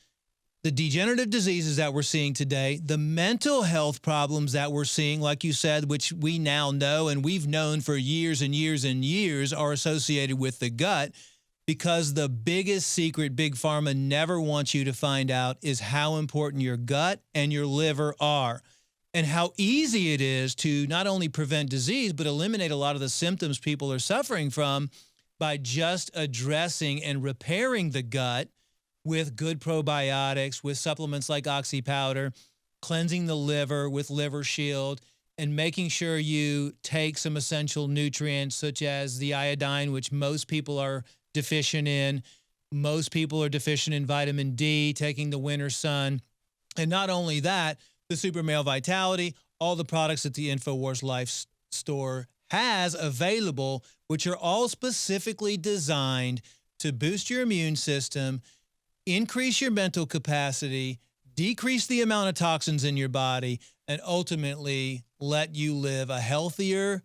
S20: the degenerative diseases that we're seeing today, the mental health problems that we're seeing, like you said, which we now know and we've known for years and years and years are associated with the gut, because the biggest secret Big Pharma never wants you to find out is how important your gut and your liver are, and how easy it is to not only prevent disease, but eliminate a lot of the symptoms people are suffering from by just addressing and repairing the gut with good probiotics, with supplements like Oxy Powder, cleansing the liver with Liver Shield, and making sure you take some essential nutrients such as the iodine, which most people are deficient in. Most people are deficient in vitamin D, taking the winter sun. And not only that, the Super Male Vitality, all the products that the InfoWars Life store has available, which are all specifically designed to boost your immune system, increase your mental capacity, decrease the amount of toxins in your body, and ultimately let you live a healthier,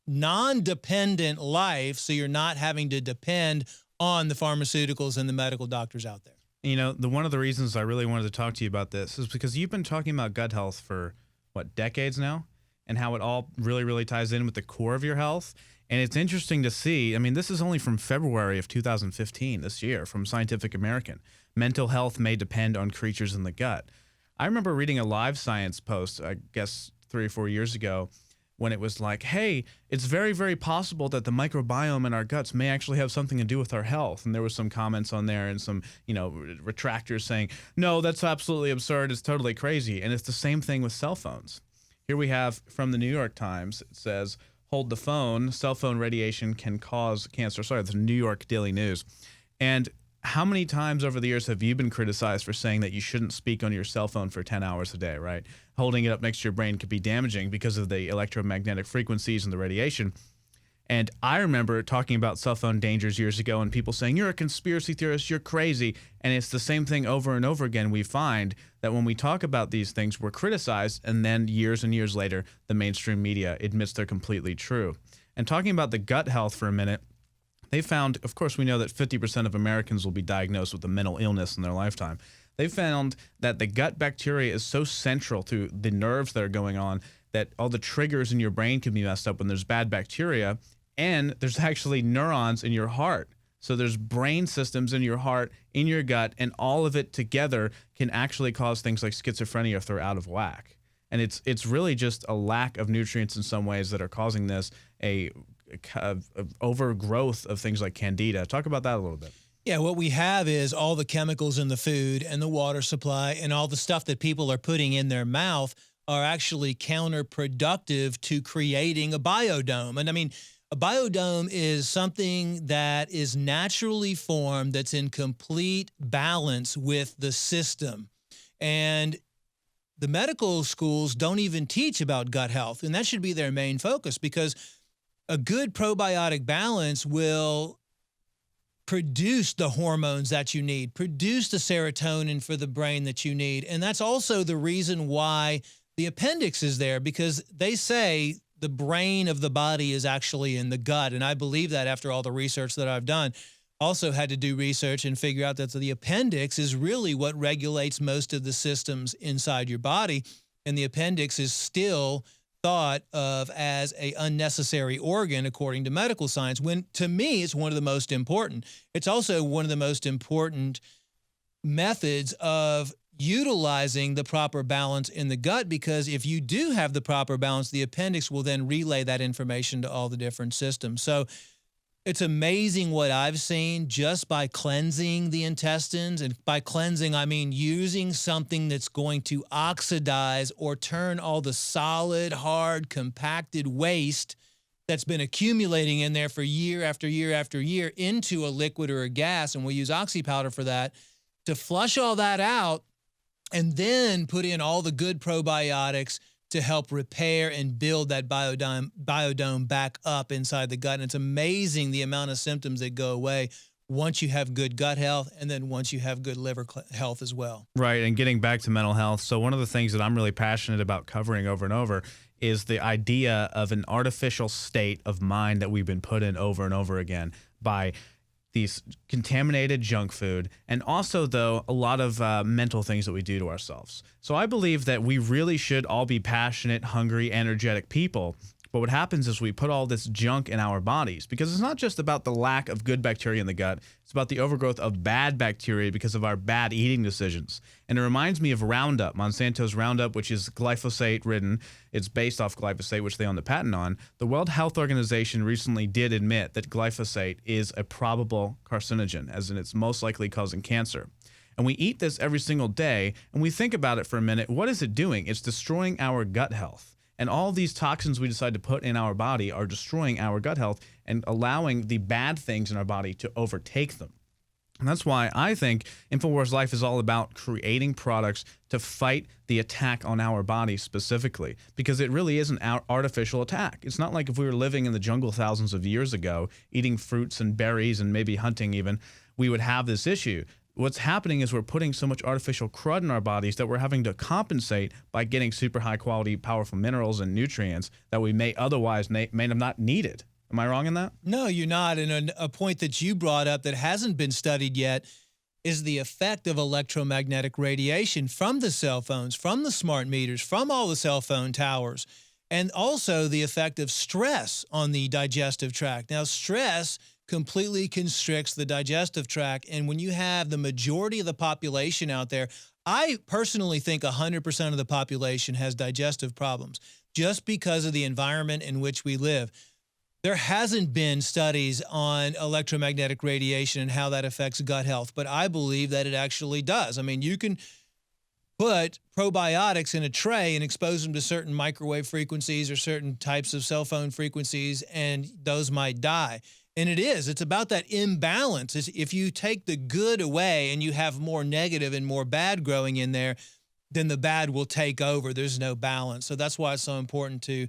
S20: non-dependent life so you're not having to depend on the pharmaceuticals and the medical doctors out there.
S13: You know, one of the reasons I really wanted to talk to you about this is because you've been talking about gut health for, what, decades now? And how it all really, really ties in with the core of your health. And it's interesting to see, I mean, this is only from February of 2015, this year, from Scientific American. Mental health may depend on creatures in the gut. I remember reading a Live Science post, I guess 3 or 4 years ago, when it was like, hey, it's very, very possible that the microbiome in our guts may actually have something to do with our health. And there was some comments on there and some, retractors saying, no, that's absolutely absurd. It's totally crazy. And it's the same thing with cell phones. Here we have from the New York Times, it says, hold the phone, cell phone radiation can cause cancer. Sorry, the New York Daily News. And how many times over the years have you been criticized for saying that you shouldn't speak on your cell phone for 10 hours a day, right? Holding it up next to your brain could be damaging because of the electromagnetic frequencies and the radiation. And I remember talking about cell phone dangers years ago and people saying, you're a conspiracy theorist, you're crazy. And it's the same thing over and over again. We find that when we talk about these things, we're criticized, and then years and years later, the mainstream media admits they're completely true. And talking about the gut health for a minute, they found, of course, we know that 50% of Americans will be diagnosed with a mental illness in their lifetime. They found that the gut bacteria is so central to the nerves that are going on that all the triggers in your brain can be messed up when there's bad bacteria. And there's actually neurons in your heart. So there's brain systems in your heart, in your gut, and all of it together can actually cause things like schizophrenia if they're out of whack. And it's really just a lack of nutrients in some ways that are causing this, a overgrowth of things like candida. Talk about that a little bit.
S20: Yeah, what we have is all the chemicals in the food and the water supply and all the stuff that people are putting in their mouth are actually counterproductive to creating a biodome. And I mean, a biodome is something that is naturally formed that's in complete balance with the system. And the medical schools don't even teach about gut health, and that should be their main focus, because a good probiotic balance will produce the hormones that you need, produce the serotonin for the brain that you need. And that's also the reason why the appendix is there, because they say the brain of the body is actually in the gut. And I believe that after all the research that I've done. Also had to do research and figure out that the appendix is really what regulates most of the systems inside your body. And the appendix is still thought of as an unnecessary organ according to medical science, when to me it's one of the most important. It's also one of the most important methods of utilizing the proper balance in the gut, because if you do have the proper balance, the appendix will then relay that information to all the different systems. So it's amazing what I've seen just by cleansing the intestines. And by cleansing, I mean using something that's going to oxidize or turn all the solid, hard, compacted waste that's been accumulating in there for year after year after year into a liquid or a gas. And we use oxy powder for that to flush all that out, and then put in all the good probiotics to help repair and build that biodome back up inside the gut. And it's amazing the amount of symptoms that go away once you have good gut health, and then once you have good liver health as well.
S13: Right, and getting back to mental health, so one of the things that I'm really passionate about covering over and over is the idea of an artificial state of mind that we've been put in over and over again by these contaminated junk food, and also, though, a lot of mental things that we do to ourselves. So I believe that we really should all be passionate, hungry, energetic people. But what happens is we put all this junk in our bodies, because it's not just about the lack of good bacteria in the gut. It's about the overgrowth of bad bacteria because of our bad eating decisions. And it reminds me of Roundup, Monsanto's Roundup, which is glyphosate ridden. It's based off glyphosate, which they own the patent on. The World Health Organization recently did admit that glyphosate is a probable carcinogen, as in it's most likely causing cancer. And we eat this every single day, and we think about it for a minute. What is it doing? It's destroying our gut health. And all these toxins we decide to put in our body are destroying our gut health and allowing the bad things in our body to overtake them. And that's why I think InfoWars Life is all about creating products to fight the attack on our body specifically, because it really is an artificial attack. It's not like if we were living in the jungle thousands of years ago, eating fruits and berries and maybe hunting even, we would have this issue. What's happening is we're putting so much artificial crud in our bodies that we're having to compensate by getting super high quality, powerful minerals and nutrients that we may otherwise may have not needed. Am I wrong in that?
S20: No, you're not. And a point that you brought up that hasn't been studied yet is the effect of electromagnetic radiation from the cell phones, from the smart meters, from all the cell phone towers, and also the effect of stress on the digestive tract. Now, stress completely constricts the digestive tract. And when you have the majority of the population out there, I personally think 100% of the population has digestive problems just because of the environment in which we live. There hasn't been studies on electromagnetic radiation and how that affects gut health, but I believe that it actually does. I mean, you can put probiotics in a tray and expose them to certain microwave frequencies or certain types of cell phone frequencies, and those might die. And it is. It's about that imbalance. If you take the good away and you have more negative and more bad growing in there, then the bad will take over. There's no balance. So that's why it's so important to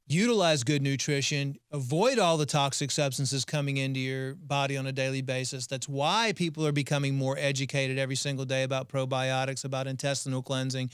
S20: utilize good nutrition, avoid all the toxic substances coming into your body on a daily basis. That's why people are becoming more educated every single day about probiotics, about intestinal cleansing.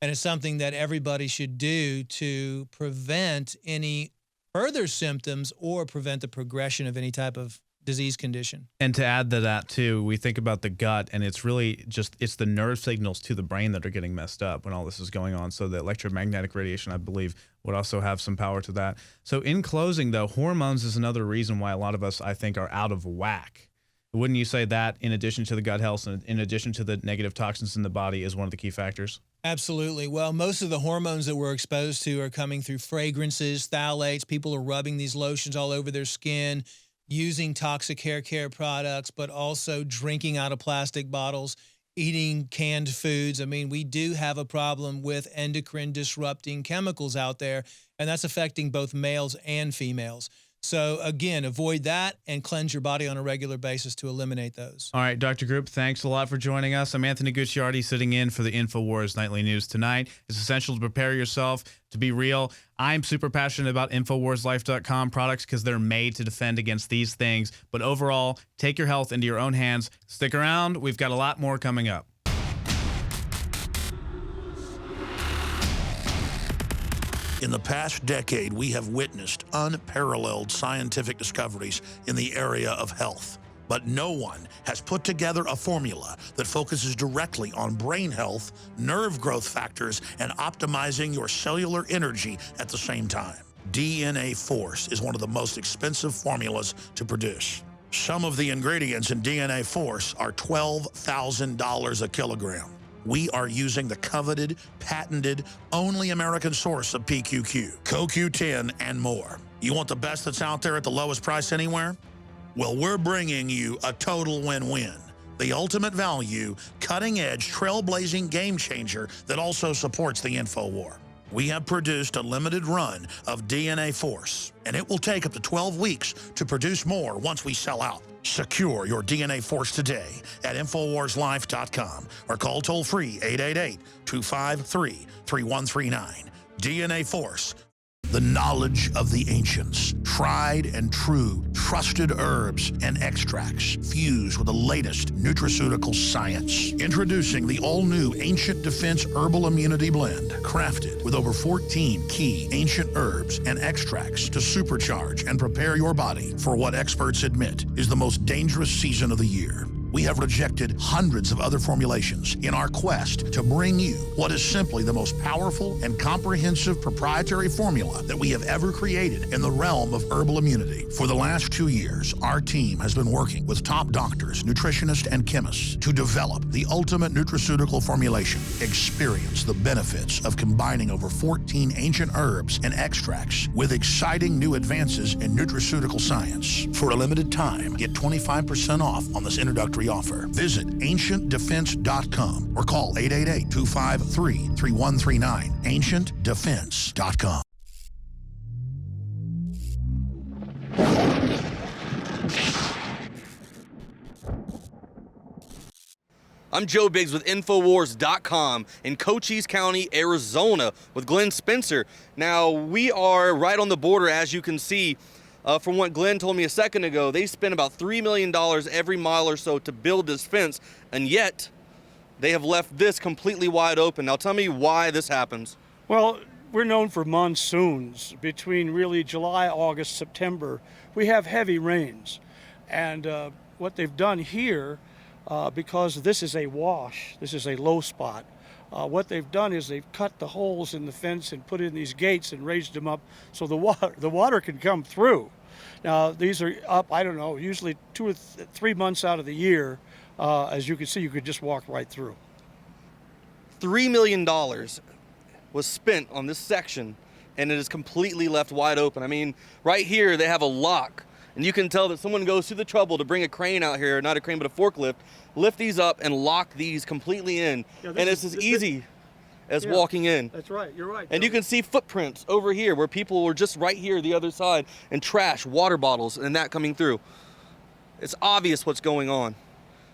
S20: And it's something that everybody should do to prevent any further symptoms or prevent the progression of any type of disease condition.
S13: And to add to that too, we think about the gut, and it's really just, it's the nerve signals to the brain that are getting messed up when all this is going on. So the electromagnetic radiation, I believe, would also have some power to that. So in closing though, hormones is another reason why a lot of us, I think, are out of whack. Wouldn't you say that, in addition to the gut health and in addition to the negative toxins in the body, is one of the key factors?
S20: Absolutely. Well, most of the hormones that we're exposed to are coming through fragrances, phthalates. People are rubbing these lotions all over their skin, using toxic hair care products, but also drinking out of plastic bottles, eating canned foods. I mean, we do have a problem with endocrine disrupting chemicals out there, and that's affecting both males and females. So again, avoid that and cleanse your body on a regular basis to eliminate those.
S13: All right, Dr. Group, thanks a lot for joining us. I'm Anthony Gucciardi, sitting in for the InfoWars Nightly News tonight. It's essential to prepare yourself to be real. I'm super passionate about InfoWarsLife.com products because they're made to defend against these things. But overall, take your health into your own hands. Stick around. We've got a lot more coming up.
S7: In the past decade, we have witnessed unparalleled scientific discoveries in the area of health. But no one has put together a formula that focuses directly on brain health, nerve growth factors, and optimizing your cellular energy at the same time. DNA Force is one of the most expensive formulas to produce. Some of the ingredients in DNA Force are $12,000 a kilogram. We are using the coveted, patented, only American source of PQQ, CoQ10, and more. You want the best that's out there at the lowest price anywhere? Well, we're bringing you a total win-win. The ultimate value, cutting-edge, trailblazing game changer that also supports the InfoWar. We have produced a limited run of DNA Force, and it will take up to 12 weeks to produce more once we sell out. Secure your DNA Force today at InfoWarsLife.com or call toll-free 888-253-3139. DNA Force, the knowledge of the ancients, tried and true, trusted herbs and extracts fused with the latest nutraceutical science. Introducing the all-new Ancient Defense Herbal Immunity Blend, crafted with over 14 key ancient herbs and extracts to supercharge and prepare your body for what experts admit is the most dangerous season of the year. We have rejected hundreds of other formulations in our quest to bring you what is simply the most powerful and comprehensive proprietary formula that we have ever created in the realm of herbal immunity. For the last 2 years, our team has been working with top doctors, nutritionists, and chemists to develop the ultimate nutraceutical formulation. Experience the benefits of combining over 14 ancient herbs and extracts with exciting new advances in nutraceutical science. For a limited time, get 25% off on this introductory offer. Visit ancientdefense.com or call 888-253-3139. ancientdefense.com.
S15: I'm Joe Biggs with InfoWars.com in Cochise County, Arizona with Glenn Spencer. Now, we are right on the border, as you can see. From what Glenn told me a second ago, they spend about $3 million every mile or so to build this fence, and yet they have left this completely wide open. Now tell me why this happens.
S21: Well, we're known for monsoons. Between really July, August, September, we have heavy rains. And what they've done here, because this is a wash, this is a low spot, what they've done is they've cut the holes in the fence and put in these gates and raised them up so the water can come through. Now, these are up, I don't know, usually 2 or 3 months out of the year. As you can see, you could just walk right through.
S15: $3 million was spent on this section, and it is completely left wide open. I mean, right here, they have a lock, and you can tell that someone goes through the trouble to bring a crane out here, not a crane, but a forklift, lift these up and lock these completely in. Yeah, and it's as easy as
S21: Yeah,
S15: walking in.
S21: That's right. You're right.
S15: And you can see footprints over here where people were just right here, the other side, and trash, water bottles, and that coming through. It's obvious what's going on.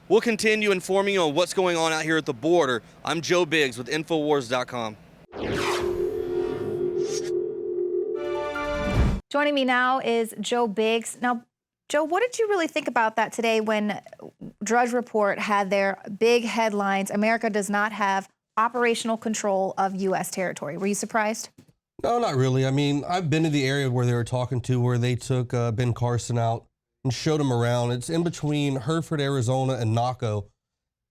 S15: We'll continue informing you on what's going on out here at the border. I'm Joe Biggs with NoWorldOrder.com.
S1: Joining me now is Joe Biggs. Now, Joe, what did you really think about that today when Drudge Report had their big headlines, America does not have operational control of U.S. territory? Were you surprised?
S2: No, not really. I mean, I've been to the area where they were talking to, where they took Ben Carson out and showed him around. It's in between Hereford, Arizona and Naco.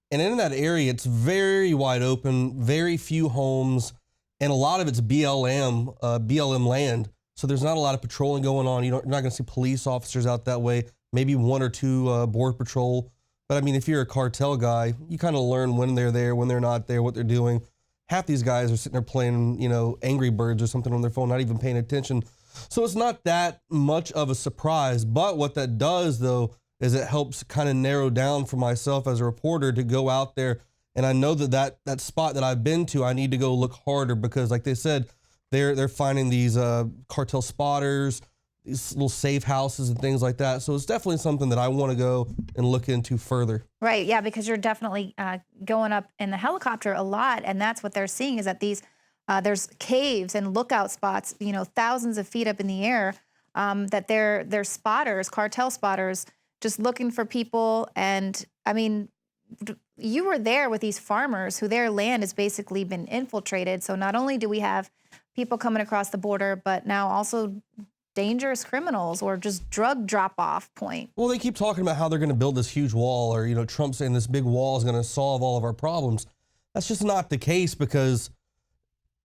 S2: And in that area, it's very wide open, very few homes, and a lot of it's BLM land. So there's not a lot of patrolling going on. You're not going to see police officers out that way, maybe one or two border patrol. But I mean, if you're a cartel guy, you kind of learn when they're there, when they're not there, what they're doing. Half these guys are sitting there playing, Angry Birds or something on their phone, not even paying attention. So it's not that much of a surprise. But what that does, though, is it helps kind of narrow down for myself as a reporter to go out there. And I know that spot that I've been to, I need to go look harder because, like they said, they're finding these cartel spotters, these little safe houses and things like that. So it's definitely something that I want to go and look into further.
S1: Right, yeah, because you're definitely going up in the helicopter a lot, and that's what they're seeing is that these there's caves and lookout spots, thousands of feet up in the air, that they're spotters, cartel spotters, just looking for people. And I mean, you were there with these farmers who their land has basically been infiltrated. So not only do we have people coming across the border, but now also dangerous criminals or just drug drop-off point.
S2: Well, they keep talking about how they're going to build this huge wall, or, Trump saying this big wall is going to solve all of our problems. That's just not the case, because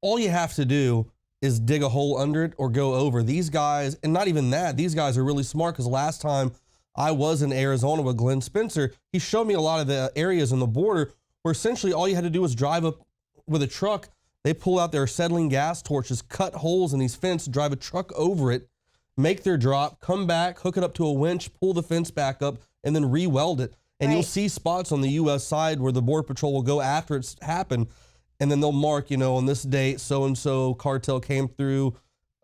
S2: all you have to do is dig a hole under it or go over. These guys, and not even that, these guys are really smart, because last time I was in Arizona with Glenn Spencer, he showed me a lot of the areas on the border where essentially all you had to do was drive up with a truck. They pull out their acetylene gas torches, cut holes in these fences, drive a truck over it, make their drop, come back, hook it up to a winch, pull the fence back up, and then re-weld it. And you'll see spots on the U.S. side where the Border Patrol will go after it's happened, and then they'll mark, on this date, so-and-so cartel came through,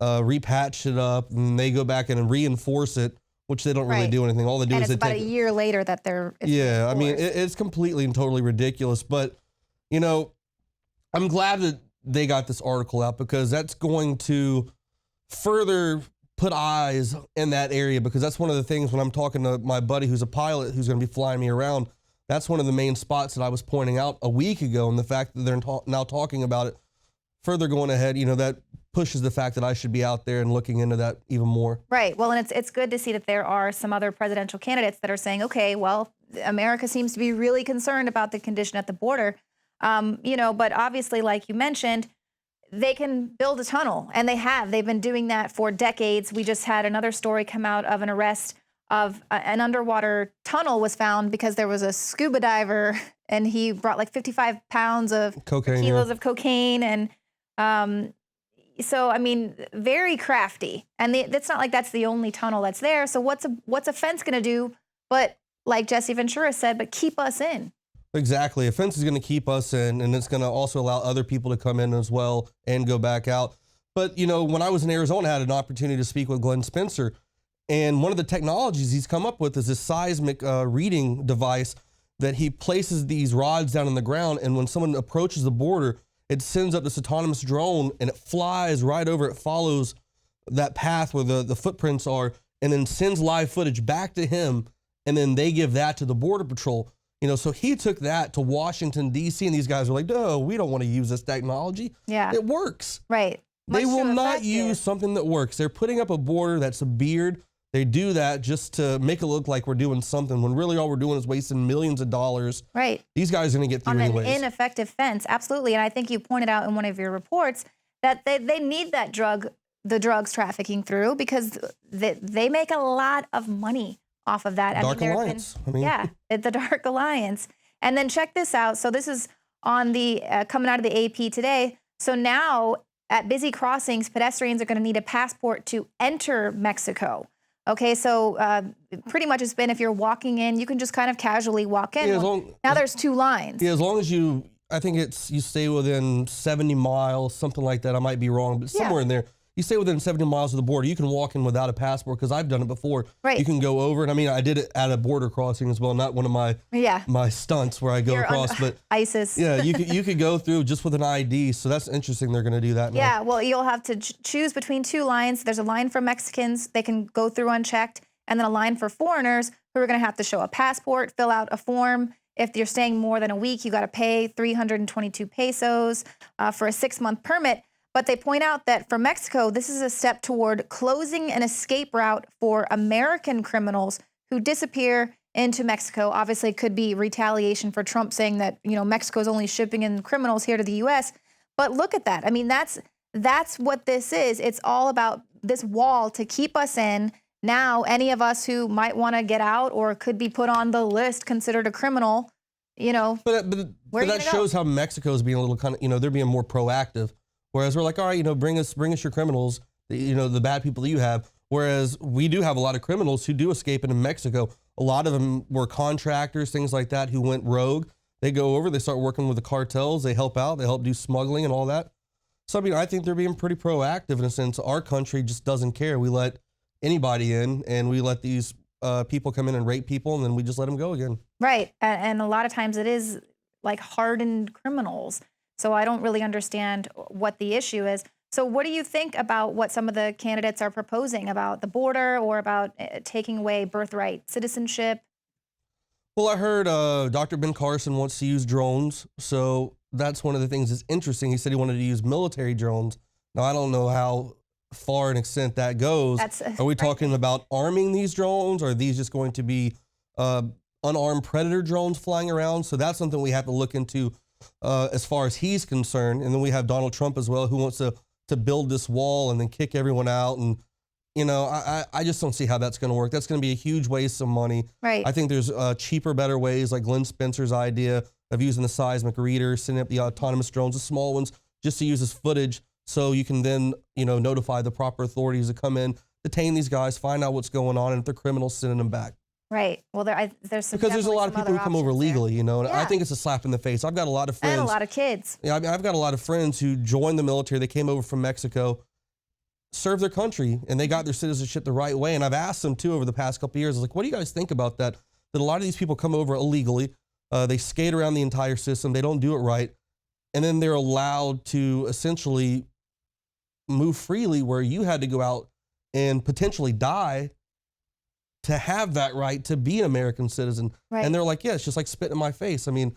S2: repatched it up, and they go back in and reinforce it, which they don't really do anything. All they do is they take...
S1: And it's about a year later that they're...
S2: Yeah, I mean, it's completely and totally ridiculous. But, I'm glad that they got this article out, because that's going to further put eyes in that area, because that's one of the things when I'm talking to my buddy who's a pilot who's going to be flying me around, that's one of the main spots that I was pointing out a week ago, and the fact that they're now talking about it further going ahead, that pushes the fact that I should be out there and looking into that even more.
S1: Right. Well, and it's good to see that there are some other presidential candidates that are saying, okay, well, America seems to be really concerned about the condition at the border, but obviously, like you mentioned, they can build a tunnel, and they've been doing that for decades. We just had another story come out of an arrest of an underwater tunnel was found because there was a scuba diver, and he brought like 55 pounds of kilos of cocaine. And so, I mean, very crafty. And it's not like that's the only tunnel that's there. So what's a fence going to do? But like Jesse Ventura said, but keep us in.
S2: Exactly. A fence is going to keep us in, and it's going to also allow other people to come in as well and go back out. But, when I was in Arizona, I had an opportunity to speak with Glenn Spencer, and one of the technologies he's come up with is this seismic reading device that he places these rods down in the ground, and when someone approaches the border, it sends up this autonomous drone, and it flies right over. It follows that path where the footprints are, and then sends live footage back to him, and then they give that to the Border Patrol. So he took that to Washington, D.C., and these guys are like, no, we don't want to use this technology.
S1: Yeah.
S2: It works.
S1: Right.
S2: They will not use something that works. They're putting up a border that's a beard. They do that just to make it look like we're doing something, when really all we're doing is wasting millions of dollars.
S1: Right.
S2: These guys are going to get through anyways.
S1: On an ineffective fence, absolutely. And I think you pointed out in one of your reports that they need that the drugs trafficking through, because they make a lot of money off of that.
S2: Dark Alliance.
S1: Yeah, the Dark Alliance. And then check this out. So this is on the coming out of the AP today. So now at busy crossings, pedestrians are going to need a passport to enter Mexico. Okay, so pretty much it's been if you're walking in, you can just kind of casually walk in.
S2: Yeah,
S1: now there's two lines.
S2: Yeah, as long as you I think it's you stay within 70 miles, something like that. I might be wrong, but somewhere in there. You stay within 70 miles of the border. You can walk in without a passport because I've done it before.
S1: Right.
S2: You can go over, and I mean, I did it at a border crossing as well, not one of my stunts where I go across, but
S1: ISIS.
S2: Yeah, you could go through just with an ID. So that's interesting. They're going to do that now.
S1: Yeah, well, you'll have to choose between two lines. There's a line for Mexicans. They can go through unchecked, and then a line for foreigners who are going to have to show a passport, fill out a form. If you're staying more than a week, you got to pay 322 pesos for a 6-month permit. But they point out that for Mexico, this is a step toward closing an escape route for American criminals who disappear into Mexico. Obviously, it could be retaliation for Trump saying that, Mexico's only shipping in criminals here to the U.S. But look at that. I mean, that's what this is. It's all about this wall to keep us in. Now, any of us who might want to get out or could be put on the list considered a criminal,
S2: But that shows how Mexico's being a little kind of, they're being more proactive. Whereas we're like, all right, bring us your criminals, the bad people that you have. Whereas we do have a lot of criminals who do escape into Mexico. A lot of them were contractors, things like that, who went rogue. They go over, they start working with the cartels, they help out, they help do smuggling and all that. So, I think they're being pretty proactive in a sense. Our country just doesn't care. We let anybody in, and we let these people come in and rape people, and then we just let them go again.
S1: Right. And a lot of times it is like hardened criminals. So I don't really understand what the issue is. So what do you think about what some of the candidates are proposing about the border or about taking away birthright citizenship?
S2: Well, I heard Dr. Ben Carson wants to use drones. So that's one of the things that's interesting. He said he wanted to use military drones. Now, I don't know how far and extent that goes. Are we talking about arming these drones? Or are these just going to be unarmed predator drones flying around? So that's something we have to look into as far as he's concerned. And then we have Donald Trump as well, who wants to build this wall and then kick everyone out. And, I just don't see how that's going to work. That's going to be a huge waste of money.
S1: Right.
S2: I think there's cheaper, better ways, like Glenn Spencer's idea of using the seismic reader, setting up the autonomous drones, the small ones, just to use as footage so you can then, notify the proper authorities to come in, detain these guys, find out what's going on, and if they're criminals, sending them back.
S1: Right. Well, there's some,
S2: because there's a lot of people who come over legally, and
S1: Yeah.
S2: I think it's a slap in the face. I've got a lot of friends.
S1: And a lot of kids.
S2: Yeah, I've got a lot of friends who joined the military. They came over from Mexico, served their country, and they got their citizenship the right way. And I've asked them, too, over the past couple of years, I was like, what do you guys think about that? That a lot of these people come over illegally. They skate around the entire system. They don't do it right. And then they're allowed to essentially move freely, where you had to go out and potentially die to have that right to be an American citizen.
S1: Right.
S2: And they're like, yeah, it's just like spitting in my face. I mean,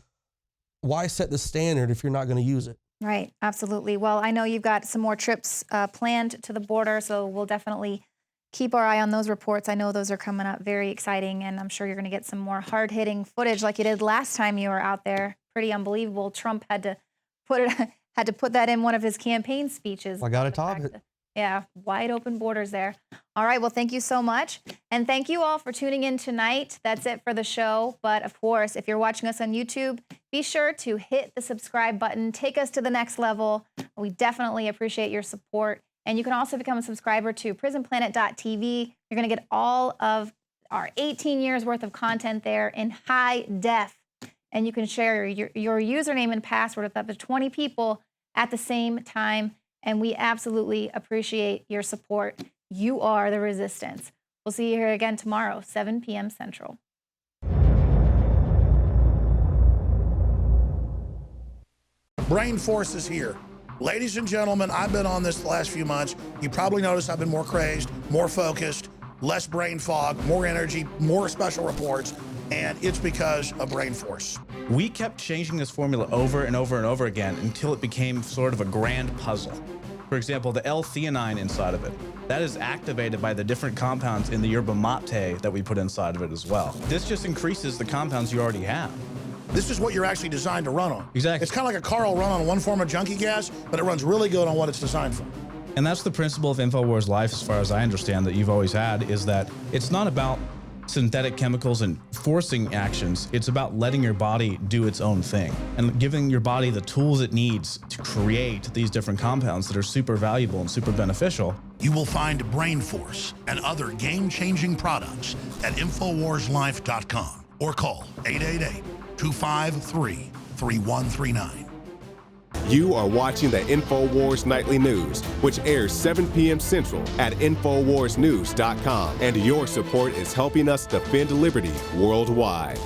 S2: why set the standard if you're not going to use it?
S1: Right. Absolutely. Well, I know you've got some more trips planned to the border, so we'll definitely keep our eye on those reports. I know those are coming up, very exciting, and I'm sure you're going to get some more hard-hitting footage like you did last time you were out there. Pretty unbelievable. Trump had to put that in one of his campaign speeches.
S2: I got to top it.
S1: Yeah, wide open borders there. All right, well, thank you so much. And thank you all for tuning in tonight. That's it for the show. But of course, if you're watching us on YouTube, be sure to hit the subscribe button. Take us to the next level. We definitely appreciate your support. And you can also become a subscriber to prisonplanet.tv. You're going to get all of our 18 years worth of content there in high def. And you can share your username and password with up to 20 people at the same time. And we absolutely appreciate your support. You are the resistance. We'll see you here again tomorrow, 7 p.m. Central.
S7: Brain Force is here. Ladies and gentlemen, I've been on this the last few months. You probably noticed I've been more crazed, more focused, less brain fog, more energy, more special reports, and it's because of Brain Force.
S13: We kept changing this formula over and over and over again until it became sort of a grand puzzle. For example, the L-theanine inside of it, that is activated by the different compounds in the yerba mate that we put inside of it as well. This just increases the compounds you already have.
S7: This is what you're actually designed to run on.
S13: Exactly.
S7: It's kind of like a car will run on one form of junkie gas, but it runs really good on what it's designed for.
S13: And that's the principle of InfoWars Life, as far as I understand, that you've always had, is that it's not about synthetic chemicals and forcing actions. It's about letting your body do its own thing and giving your body the tools it needs to create these different compounds that are super valuable and super beneficial.
S7: You will find Brain Force and other game-changing products at InfoWarsLife.com or call 888-253-1000. 3139.
S5: You are watching the InfoWars Nightly News, which airs 7 p.m. Central at InfoWarsNews.com. And your support is helping us defend liberty worldwide.